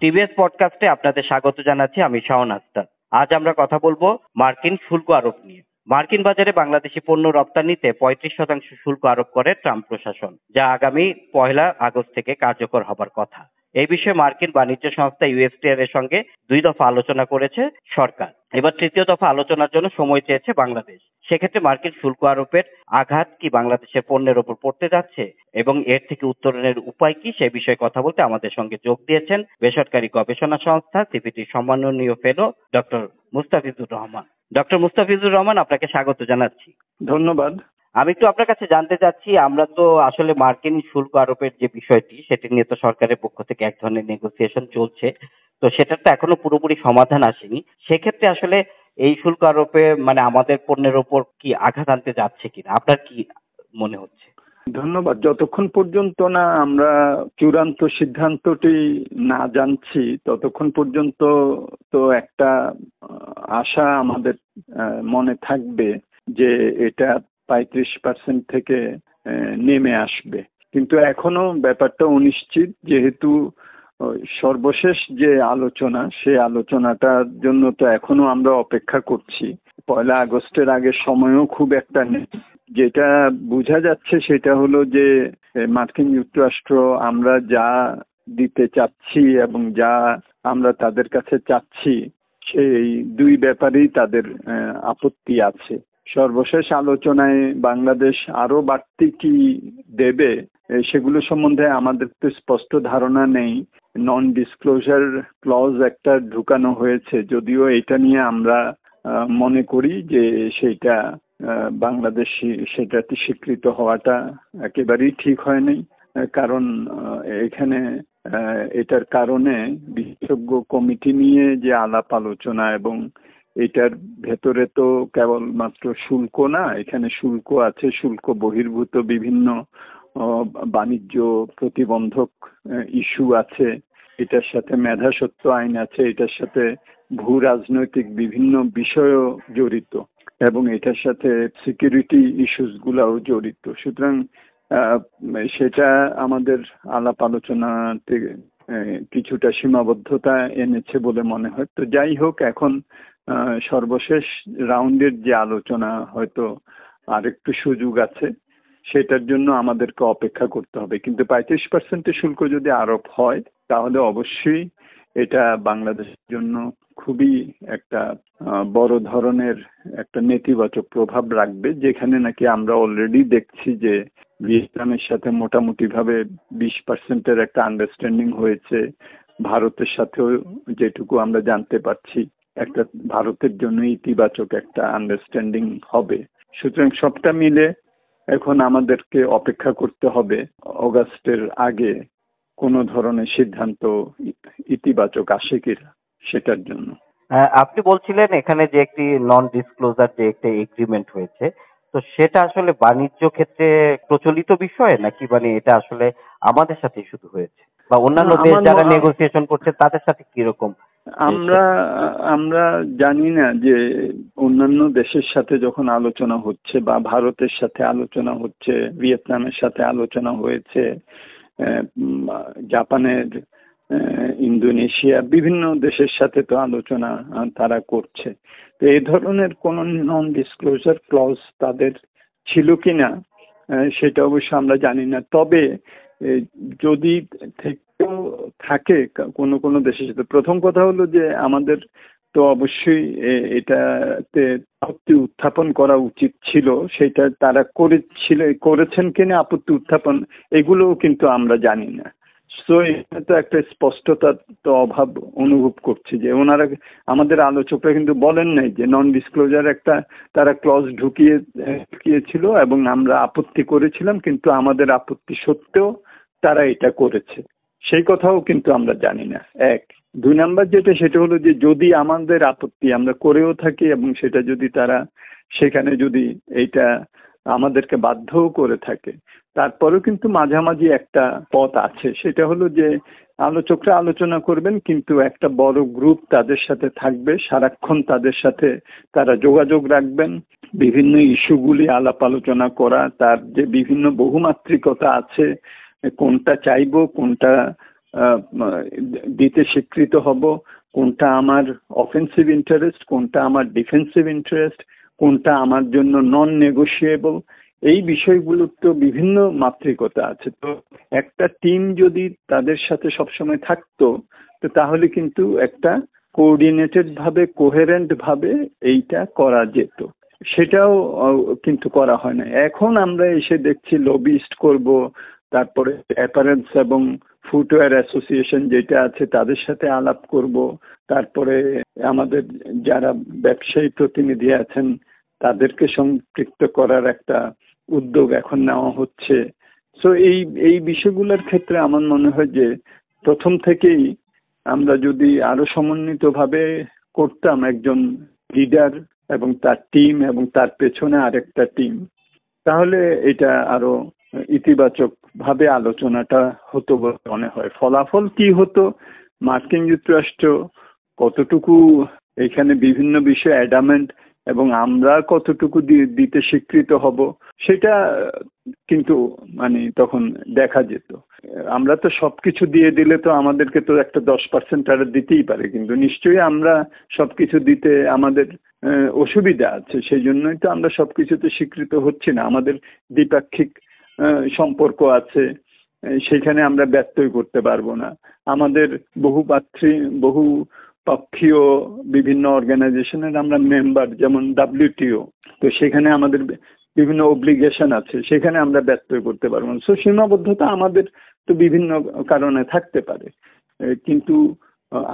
CBS পডকাস্টে আপনাদের স্বাগত জানাচ্ছি। আমি শাওন আক্তার। আজ আমরা কথা বলবো মার্কিন শুল্ক আরোপ নিয়ে। মার্কিন বাজারে বাংলাদেশি পণ্য রপ্তানিতে 35% শুল্ক আরোপ করে ট্রাম্প প্রশাসন, যা আগামী 1 আগস্ট থেকে কার্যকর হবার কথা। এই বিষয়ে মার্কিন বাণিজ্য সংস্থা ইউএসটিআর এর সঙ্গে 2 দফা আলোচনা করেছে সরকার। এবার 3য় দফা আলোচনার জন্য সময় চেয়েছে বাংলাদেশ। সেক্ষেত্রে মার্কিন শুল্ক আরোপের আঘাত কি বাংলাদেশের পণ্যের ওপর পড়তে যাচ্ছে এবং এর থেকে উত্তরণের উপায় কি, সে বিষয়ে কথা বলতে আমাদের সঙ্গে যোগ দিয়েছেন বেসরকারি গবেষণা সংস্থা সিপিটির সম্মাননীয় fellow doctor Mustafizur Rahman. Doctor Mustafizur Rahman, আপনাকে স্বাগত জানাচ্ছি। ধন্যবাদ। আমি একটু আপনার কাছে জানতে চাচ্ছি, আমরা তো আসলে মার্কিন শুল্ক আরোপের যে বিষয়টি, সেটি নিয়ে তো সরকারের পক্ষ থেকে এক ধরনের নেগোসিয়েশন চলছে, তো সেটার তো এখনো পুরোপুরি সমাধান আসেনি। সেক্ষেত্রে আসলে এই শুল্ক আরোপে মানে আমাদের পণ্যের ওপর কি আঘাত আনতে যাচ্ছে কিনা, আপনার কি মনে হচ্ছে? ধন্যবাদ। যতক্ষণ পর্যন্ত না আমরা চূড়ান্ত সিদ্ধান্তটি না জানছি ততক্ষণ পর্যন্ত তো একটা আশা আমাদের মনে থাকবে যে এটা 35% থেকে নেমে আসবে, কিন্তু এখনো ব্যাপারটা অনিশ্চিত। যেহেতু সর্বশেষ যে আলোচনা, সেই আলোচনাটার জন্য তো এখনো আমরা অপেক্ষা করছি। 1 আগস্টের আগে সময়ও খুব একটা নেই। যেটা বোঝা যাচ্ছে সেটা হলো যে মার্কিন যুক্তরাষ্ট্র আমরা যা দিতে চাচ্ছি এবং যা আমরা তাদের কাছে চাচ্ছি, সেই 2 ব্যাপারেই তাদের আপত্তি আছে। সর্বশেষ আলোচনায় বাংলাদেশ আরো বাড়তি কি দেবে সেগুলো সম্বন্ধে আমাদের তো স্পষ্ট ধারণা নেই। নন ডিসক্লোজার ক্লজ একটা ঢুকানো হয়েছে, যদিও এটা নিয়ে আমরা মনে করি যে সেইটা বাংলাদেশ সেটাতে স্বীকৃত হওয়াটা একেবারেই ঠিক হয়নি। কারণ এখানে এটার কারণে বিশেষজ্ঞ কমিটি নিয়ে যে আলাপ আলোচনা, এবং এটার ভেতরে তো কেবলমাত্র শুল্ক না, এখানে শুল্ক আছে, শুল্ক বহির্ভূত বিভিন্ন বাণিজ্য প্রতিবন্ধক ইস্যু আছে, এটার সাথে মেধাস্বত্ব আইন আছে, এটার সাথে ভূ রাজনৈতিক বিভিন্ন বিষয়ও জড়িত, এবং এটার সাথে সিকিউরিটি ইস্যুস গুলাও জড়িত। সুতরাং সেটা আমাদের আলাপ আলোচনাতে কিছুটা সীমাবদ্ধতা এনেছে বলে মনে হয়। তো যাই হোক, এখন সর্বশেষ রাউন্ডের যে আলোচনা, হয়তো আরেকটু সুযোগ আছে, সেটার জন্য আমাদেরকে অপেক্ষা করতে হবে। কিন্তু 35% শুল্ক যদি আরোপ হয় তাহলে অবশ্যই এটা বাংলাদেশের জন্য খুবই একটা বড় ধরনের একটা নেতিবাচক প্রভাব রাখবে, যেখানে নাকি আমরা অলরেডি দেখছি যে ভিয়েতনামের সাথে মোটামুটি ভাবে 20%-এর একটা আন্ডারস্ট্যান্ডিং হয়েছে। ভারতের সাথেও যেটুকু আমরা জানতে পারছি, একটা ভারতের জন্য ইতিবাচক একটা আন্ডারস্ট্যান্ডিং হবে। সুতরাং সবটা মিলে এখন আমাদেরকে অপেক্ষা করতে হবে অগাস্টের আগে কোনো ধরনের সিদ্ধান্ত ইতিবাচক আসে কিনা সেটার জন্য। আপনি বলছিলেন এখানে যে একটি নন ডিসক্লোজার যে একটা এগ্রিমেন্ট হয়েছে, তো সেটা আসলে বাণিজ্য ক্ষেত্রে প্রচলিত বিষয় নাকি, মানে এটা আসলে আমাদের সাথে শুধু হয়েছে, বা অন্যান্য দেশ যারা নেগোসিয়েশন করছে তাদের সাথে কিরকম? আমরা জানি না যে অন্যান্য দেশের সাথে যখন আলোচনা হচ্ছে, বা ভারতের সাথে আলোচনা হচ্ছে, ভিয়েতনামের সাথে আলোচনা হয়েছে, জাপানের, ইন্দোনেশিয়া, বিভিন্ন দেশের সাথে তো আলোচনা তারা করছে। তো এই ধরনের কোন নন ডিসক্লোজার ক্লজ তাদের ছিল কিনা সেটা অবশ্য আমরা জানি না। তবে যদি থাকে কোনো কোনো দেশের সাথে, প্রথম কথা হলো যে আমাদের তো অবশ্যই এটাতে আপত্তি উত্থাপন করা উচিত ছিল। সেটা তারা করেছেন কিনা আপত্তি উত্থাপন, এগুলোও কিন্তু আমরা জানি না। সো এখানে তো একটা স্পষ্টতার তো অভাব অনুভব করছি, যে ওনারা আমাদের আলোচকরা কিন্তু বলেন নাই যে নন ডিসক্লোজার একটা তারা ক্লজ ঢুকিয়েছিল এবং আমরা আপত্তি করেছিলাম, কিন্তু আমাদের আপত্তি সত্ত্বেও তারা এটা করেছে, সেই কথাও কিন্তু আমরা জানি না। 1, 2 নাম্বার যেটা, সেটা হলো যে যদি আমাদের আপত্তি আমরা করেও থাকি এবং সেটা যদি তারা সেখানে যদি এইটা আমাদেরকে বাধ্যও করে থাকে, তারপরেও কিন্তু মাঝামাঝি একটা পথ আছে। সেটা হলো যে আলোচকরা আলোচনা করবেন, কিন্তু একটা বড় গ্রুপ তাদের সাথে থাকবে, সারাক্ষণ তাদের সাথে তারা যোগাযোগ রাখবেন, বিভিন্ন ইস্যুগুলি আলাপ আলোচনা করা, তার যে বিভিন্ন বহুমাত্রিকতা আছে, কোনটা চাইবো, কোনটা আহ, দিতে স্বীকৃত হব, কোনটা আমার অফেন্সিভ ইন্টারেস্ট, কোনটা আমার ডিফেন্সিভ ইন্টারেস্ট, কোনটা আমার জন্য নন নেগোশিয়েবল। এই বিষয়গুলোর তো বিভিন্ন মাত্রিকতা আছে। তো একটা টিম যদি তাদের সাথে সবসময় থাকতো, তো তাহলে কিন্তু একটা কোঅর্ডিনেটেড ভাবে, কোহেরেন্ট ভাবে এইটা করা যেত। সেটাও কিন্তু করা হয় না। এখন আমরা এসে দেখছি লবিস্ট করব, তারপরে অ্যাপারেলস এবং ফুটওয়্যার অ্যাসোসিয়েশন যেটা আছে তাদের সাথে আলাপ করব, তারপরে আমাদের যারা ব্যবসায়ী প্রতিনিধি আছেন তাদেরকে সম্পৃক্ত করার একটা উদ্যোগ এখন নেওয়া হচ্ছে। সো এই এই বিষয়গুলোর ক্ষেত্রে আমার মনে হয় যে প্রথম থেকেই আমরা যদি আরো সমন্বিতভাবে করতাম, একজন লিডার এবং তার টিম এবং তার পেছনে আরেকটা টিম, তাহলে এটা আরো ইতিবাচক ভাবে আলোচনাটা হতো বলে মনে হয়। ফলাফল কি হতো, মার্কিন যুক্তরাষ্ট্র কতটুকু এখানে বিভিন্ন বিষয়ে অ্যাডামেন্ট এবং আমরা কতটুকু দিতে স্বীকৃত হব, সেটা কিন্তু মানে তখন দেখা যেত। আমরা তো সবকিছু দিয়ে দিলে তো আমাদেরকে তো একটা 10% তারা দিতেই পারে, কিন্তু নিশ্চয়ই আমরা সবকিছু দিতে আমাদের অসুবিধা আছে। সেই জন্যই তো আমরা সবকিছুতে স্বীকৃত হচ্ছি না। আমাদের দ্বিপাক্ষিক সম্পর্ক আছে, সেখানে আমরা ব্যত্যয় করতে পারবো না। আমাদের বহু পক্ষীয় বিভিন্ন অর্গানাইজেশনের আমরা মেম্বার, যেমন WTO, তো সেখানে আমাদের বিভিন্ন অব্লিগেশন আছে, সেখানে আমরা ব্যত্যয় করতে পারবো না। সো সীমাবদ্ধতা আমাদের তো বিভিন্ন কারণে থাকতে পারে, কিন্তু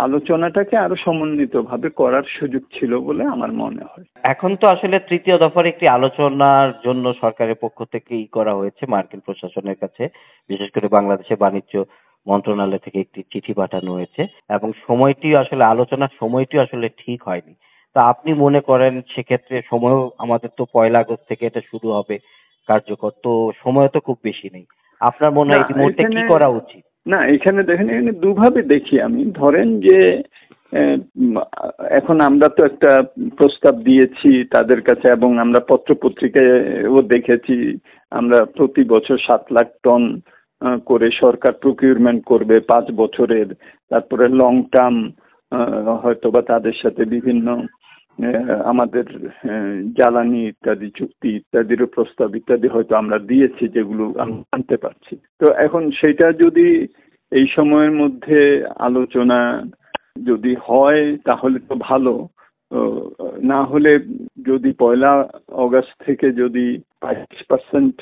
আলোচনাটাকে আরো সমন্বিতভাবে করার সুযোগ ছিল বলে আমার মনে হয়। এখন তো আসলে তৃতীয় দফার একটি আলোচনার জন্য সরকারের পক্ষ থেকে করা হয়েছে মার্কিন প্রশাসনের কাছে, বিশেষ করে বাংলাদেশের বাণিজ্য মন্ত্রণালয় থেকে একটি চিঠি পাঠানো হয়েছে এবং আলোচনার সময়টি আসলে ঠিক হয়নি। তা আপনি মনে করেন সেক্ষেত্রে সময়ও আমাদের তো 1 আগস্ট থেকে এটা শুরু হবে কার্যকর, তো সময় তো খুব বেশি নেই। আপনার মনে না হয় এই মুহূর্তে কি করা উচিত? না, এখানে দেখেন, এখানে দুভাবে দেখি আমি। ধরেন যে আহ, উম, এখন আমরা তো একটা প্রস্তাব দিয়েছি তাদের কাছে এবং আমরা পত্রপত্রিকায়ও দেখেছি, আমরা প্রতি বছর 7 লাখ টন করে সরকার প্রকিউরমেন্ট করবে 5 বছরের। তারপরে লং টার্ম হয়তো বা তাদের সাথে বিভিন্ন আমাদের জ্বালানি ইত্যাদি চুক্তি ইত্যাদিরও প্রস্তাব ইত্যাদি হয়তো আমরা দিয়েছি, যেগুলো আমরা জানতে পারছি। তো এখন সেটা যদি এই সময়ের মধ্যে আলোচনা যদি হয় তাহলে তো ভালো। না হলে যদি 1 আগস্ট থেকে যদি 25%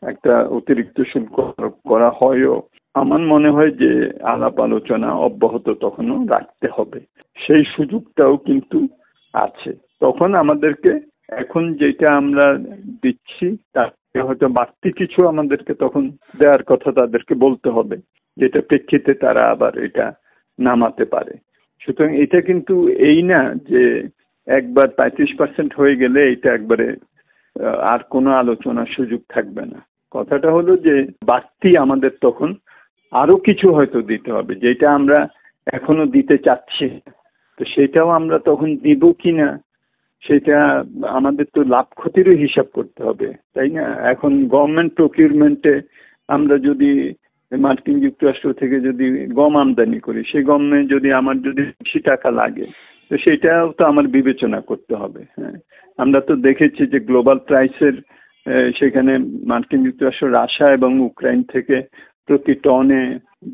একটা অতিরিক্ত শুল্ক আরোপ করা হয়ও, আমার মনে হয় যে আলাপ আলোচনা অব্যাহত তখনও রাখতে হবে। সেই সুযোগটাও কিন্তু আছে। তখন আমাদেরকে এখন যেটা আমরা দিচ্ছি তার হয়তো বাড়তি কিছু আমাদেরকে তখন দেওয়ার কথা তাদেরকে বলতে হবে, যেটা প্রেক্ষিতে তারা আবার এটা নামাতে পারে। সুতরাং এটা কিন্তু এই না যে একবার 35% হয়ে গেলে এটা একবারে আর কোনো আলোচনার সুযোগ থাকবে না। কথাটা হলো যে বাড়তি আমাদের তখন আরো কিছু হয়তো দিতে হবে, যেটা আমরা এখনো দিতে চাচ্ছি। তো সেটাও আমরা তখন দিব কিনা, সেটা আমাদের তো লাভ ক্ষতিরও হিসাব করতে হবে, তাই না? এখন গভর্নমেন্ট প্রকিউরমেন্টে আমরা যদি মার্কিন যুক্তরাষ্ট্র থেকে যদি গম আমদানি করি, সেই গমে যদি আমার যদি বেশি টাকা লাগে, তো সেটাও তো আমার বিবেচনা করতে হবে। হ্যাঁ, আমরা তো দেখেছি যে গ্লোবাল প্রাইসের সেখানে মার্কিন যুক্তরাষ্ট্র, রাশিয়া এবং ইউক্রেন থেকে প্রতি টনে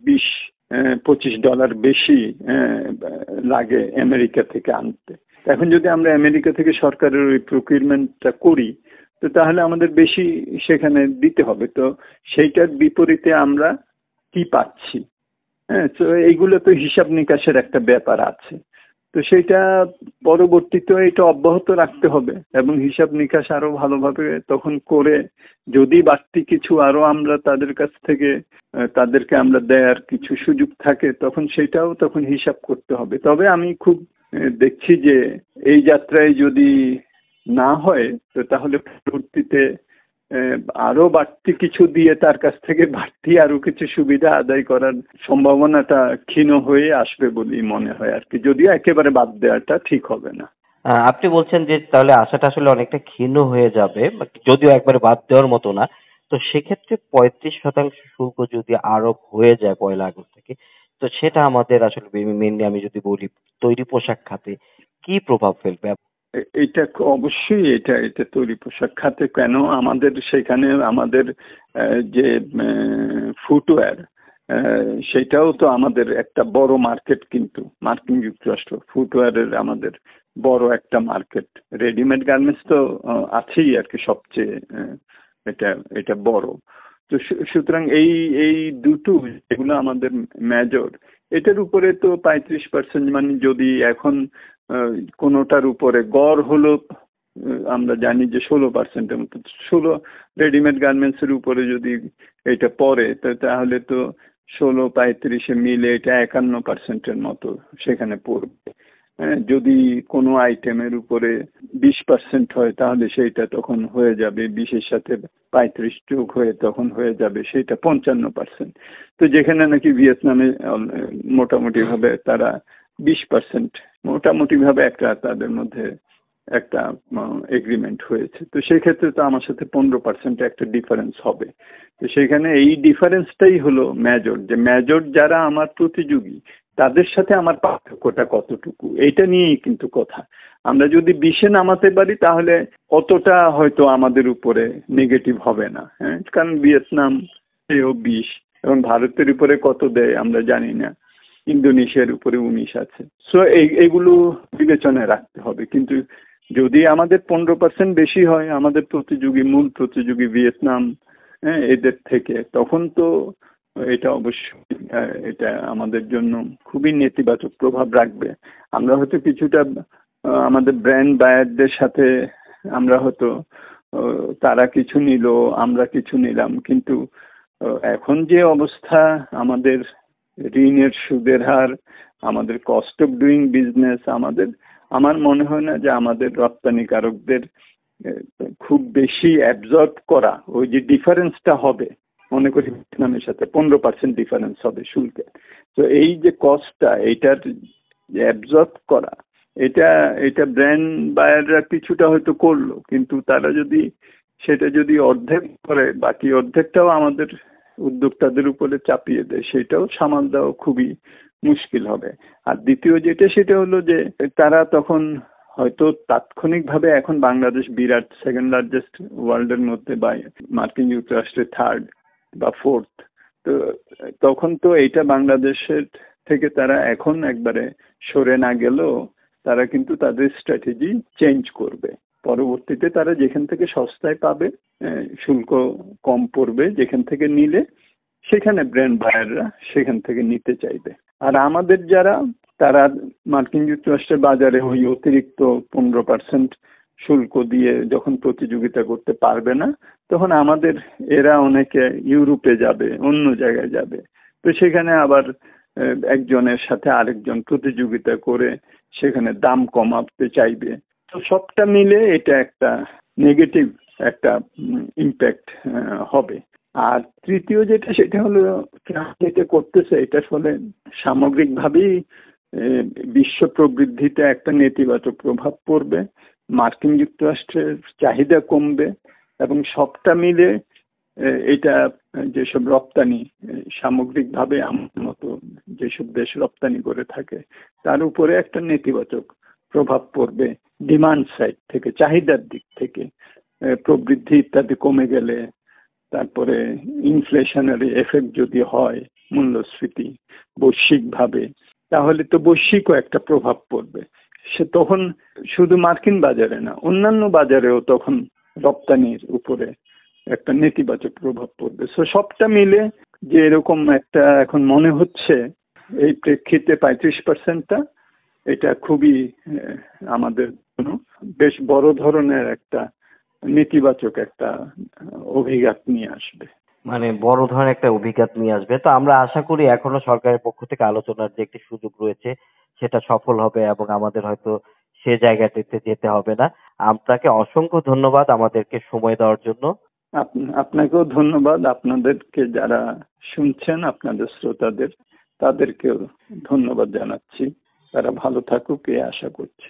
$20-25 বেশি লাগে আমেরিকা থেকে আনতে। এখন যদি আমরা আমেরিকা থেকে সরকারের ওই প্রকিউরমেন্টটা করি, তো তাহলে আমাদের বেশি সেখানে দিতে হবে। তো সেইটার বিপরীতে আমরা কি পাচ্ছি? হ্যাঁ, তো এইগুলো তো হিসাব নিকাশের একটা ব্যাপার আছে। তো সেইটা পরবর্তীতে এটা অব্যাহত রাখতে হবে এবং হিসাব নিকাশ আরো ভালোভাবে তখন করে, যদি বাড়তি কিছু আরো আমরা তাদের কাছ থেকে তাদেরকে আমরা দেয়ার কিছু সুযোগ থাকে, তখন সেটাও তখন হিসাব করতে হবে। তবে আমি খুব দেখছি যে এই যাত্রায় যদি না হয়, তো তাহলে পরবর্তীতে আরো বাড়তি কিছু দিয়ে তার কাছ থেকে বাড়তি আরো কিছু সুবিধা আদায় করার সম্ভাবনাটা ক্ষীণ হয়ে আসবে বলেই মনে হয় আর কি, যদিও একেবারে বাদ দেওয়াটা ঠিক হবে না। আপনি বলছেন যে তাহলে আশাটা আসলে অনেকটা ক্ষীণ হয়ে যাবে, যদিও একবারে বাদ দেওয়ার মতো না। তো সেক্ষেত্রে 35% শুল্ক যদি আরোপ হয়ে যায় 1 আগস্ট থেকে, তো সেটা আমাদের আসলে মেনলি আমি যদি বলি তৈরি পোশাক খাতে কি প্রভাব ফেলবে? এটা অবশ্যই এটা এটা তৈরি পোশাক খাতে কেন আমাদের সেখানে আমাদের যে ফুটওয়্যার সেটাও তো আমাদের একটা বড় মার্কেট, কিন্তু মার্কিন যুক্তরাষ্ট্র ফুটওয়্যারের আমাদের বড় একটা মার্কেট। রেডিমেড গার্মেন্টস তো আছেই আর কি, সবচেয়ে এটা এটা বড়। তো সুতরাং এই এই দুটো যেগুলো আমাদের মেজর, এটার উপরে তো 35%, মানে যদি এখন কোনোটার উপরে গড় হলো আমরা জানি যে 16%-এর মতো, 16 রেডিমেড গার্মেন্টসের উপরে যদি এটা পড়ে তাহলে তো 16-35 মিলে এটা 51%-এর মতো সেখানে পড়বে। যদি কোনো আইটেমের উপরে 20% হয় তাহলে সেইটা তখন হয়ে যাবে 20-এর সাথে 35 যোগ হয়ে তখন হয়ে যাবে সেটা 55%। তো যেখানে নাকি ভিয়েতনামে মোটামুটি ভাবে তারা 20%, মোটামুটি ভাবে একটা তাদের মধ্যে একটা এগ্রিমেন্ট হয়েছে। তো সেই ক্ষেত্রে তো আমার সাথে 15% একটা ডিফারেন্স হবে। তো সেখানে এই ডিফারেন্সটাই হলো মেজর, যে মেজর যারা আমার প্রতিযোগী তাদের সাথে আমার পার্থক্যটা কতটুকু, এইটা নিয়েই কিন্তু কথা। আমরা যদি 20-এ নামাতে পারি তাহলে অতটা হয়তো আমাদের উপরে নেগেটিভ হবে না, হ্যাঁ, কারণ ভিয়েতনাম এও 20 এবং ভারতের উপরে কত দেয় আমরা জানি না, ইন্দোনেশিয়ার উপরে 19 আছে। সো এইগুলো বিবেচনায় রাখতে হবে। কিন্তু যদি আমাদের 15% বেশি হয় আমাদের প্রতিযোগী, মূল প্রতিযোগী ভিয়েতনাম, হ্যাঁ, এদের থেকে, তখন তো এটা অবশ্যই এটা আমাদের জন্য খুবই নেতিবাচক প্রভাব রাখবে। আমরা হয়তো কিছুটা আমাদের ব্র্যান্ড বায়ারদের সাথে আমরা হয়তো তারা কিছু নিল আমরা কিছু নিলাম, কিন্তু এখন যে অবস্থা আমাদের ঋণের সুদের হার, আমাদের কস্ট অফ ডুইং বিজনেস, আমার মনে হয় না যে আমাদের রপ্তানিকারকদের খুব বেশি অ্যাবজর্ব করা, ওই যে ডিফারেন্সটা হবে, মনে করি ভিয়েতনামের সাথে 15% ডিফারেন্স হবে শুল্কে, তো এই যে কস্টটা এইটার অ্যাবজর্ব করা, এটা এটা ব্র্যান্ড বায়াররা কিছুটা হয়তো করলো, কিন্তু তারা যদি সেটা যদি অর্ধেক করে বাকি অর্ধেকটাও আমাদের উদ্যোক্তাদের উপরে চাপিয়ে দেয়, সেটাও সামাল দেওয়া খুবই মুশকিল হবে। আর দ্বিতীয় যেটা সেটা হলো যে তারা তখন হয়তো তাৎক্ষণিকভাবে, এখন বাংলাদেশ বিরাট সেকেন্ড লার্জেস্ট ওয়ার্ল্ডের মধ্যে বা মার্কিন যুক্তরাষ্ট্রের থার্ড বা ফোর্থ, তো তখন তো এইটা বাংলাদেশের থেকে তারা এখন একবারে সরে না গেলেও তারা কিন্তু তাদের স্ট্র্যাটেজি চেঞ্জ করবে। পরবর্তীতে তারা যেখান থেকে সস্তায় পাবে, শুল্ক কম পড়বে যেখান থেকে নিলে, সেখানে ব্র্যান্ড বায়াররা সেখান থেকে নিতে চাইবে। আর আমাদের যারা, তারা মার্কিন যুক্তরাষ্ট্রের বাজারে ওই অতিরিক্ত 15% শুল্ক দিয়ে যখন প্রতিযোগিতা করতে পারবে না, তখন আমাদের এরা অনেকে ইউরোপে যাবে, অন্য জায়গায় যাবে। তো সেখানে আবার একজনের সাথে আরেকজন প্রতিযোগিতা করে সেখানে দাম কমাতে চাইবে। তো সবটা মিলে এটা একটা নেগেটিভ একটা ইম্প্যাক্ট হবে। আর তৃতীয় যেটা সেটা হলো যেটা করতেছে, এটা ফলে সামগ্রিকভাবেই বিশ্ব প্রবৃদ্ধিতে একটা নেতিবাচক প্রভাব পড়বে, মার্কিন যুক্তরাষ্ট্রের চাহিদা কমবে, এবং সবটা মিলে এটা যেসব রপ্তানি সামগ্রিকভাবে আমার মতো যেসব দেশ রপ্তানি করে থাকে তার উপরে একটা নেতিবাচক প্রভাব পড়বে ডিমান্ড সাইড থেকে, চাহিদার দিক থেকে। প্রবৃদ্ধি ইত্যাদি কমে গেলে, তারপরে ইনফ্লেশনারি এফেক্ট যদি হয়, মূল্যস্ফীতি বৈশ্বিকভাবে, তাহলে তো বৈশ্বিকও একটা প্রভাব পড়বে। সে তখন শুধু মার্কিন বাজারে না, অন্যান্য বাজারেও তখন রপ্তানির উপরে একটা নেতিবাচক প্রভাব পড়বে। সো সবটা মিলে যে এরকম একটা এখন মনে হচ্ছে, এই প্রেক্ষিতে 35%টা এটা খুবই আমাদের জন্য বেশ বড় ধরনের একটা নেতিবাচক একটা অভিঘাত নিয়ে আসবে। মানে বড় ধরনের একটা অভিঘাত নিয়ে আসবে। তো আমরা আশা করি এখনো সরকারের পক্ষ থেকে আলোচনার যে একটি সুযোগ রয়েছে সেটা সফল হবে এবং আমাদের হয়তো সে জায়গাটিতে যেতে হবে না। আপনাকে অসংখ্য ধন্যবাদ আমাদেরকে সময় দেওয়ার জন্য। আপনাকেও ধন্যবাদ। আপনাদেরকে যারা শুনছেন, আপনাদের শ্রোতাদের, তাদেরকেও ধন্যবাদ জানাচ্ছি। তারা ভালো থাকুক এই আশা করছি।